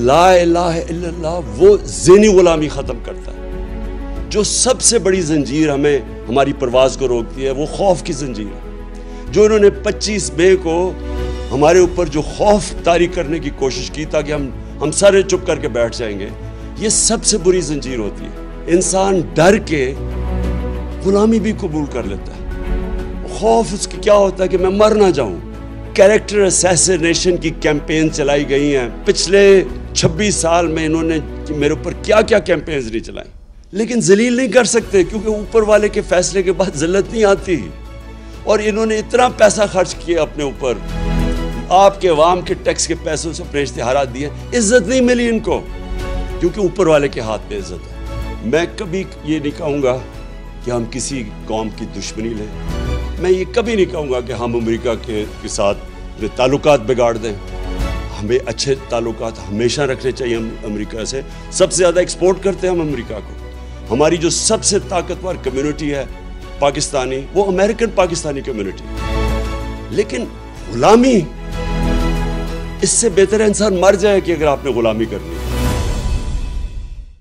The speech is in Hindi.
ला इलाहा इल्लल्लाह वो ज़हनी गुलामी ख़त्म करता है। जो सबसे बड़ी जंजीर हमें हमारी परवाज़ को रोकती है वो खौफ की जंजीर है। जो इन्होंने 25 मई को हमारे ऊपर जो खौफ तारी करने की कोशिश की ताकि हम सारे चुप करके बैठ जाएंगे, ये सबसे बुरी जंजीर होती है। इंसान डर के गुलामी भी कबूल कर लेता है। खौफ उसकी क्या होता है कि मैं मर ना जाऊं। कैरेक्टर असैसिनेशन की कैंपेन चलाई गई हैं पिछले 26 साल में। इन्होंने मेरे ऊपर क्या क्या कैंपेन्स नहीं चलाई, लेकिन जलील नहीं कर सकते क्योंकि ऊपर वाले के फैसले के बाद जिल्लत नहीं आती। और इन्होंने इतना पैसा खर्च किया अपने ऊपर, आपके अवाम के टैक्स के पैसों से अपने इश्तिहारात दिए, इज्जत नहीं मिली इनको क्योंकि ऊपर वाले के हाथ में इज्जत है। मैं कभी ये नहीं कहूँगा कि हम किसी कौम की दुश्मनी लें। मैं ये कभी नहीं कहूँगा कि हम अमेरिका के साथ ताल्लुकात बिगाड़ दें। हमें अच्छे ताल्लुकात हमेशा रखने चाहिए। हम अमेरिका से सबसे ज़्यादा एक्सपोर्ट करते हैं हम अमेरिका को। हमारी जो सबसे ताकतवर कम्युनिटी है पाकिस्तानी, वो अमेरिकन पाकिस्तानी कम्युनिटी। लेकिन गुलामी, इससे बेहतर है इंसान मर जाए कि अगर आपने गुलामी करनी है।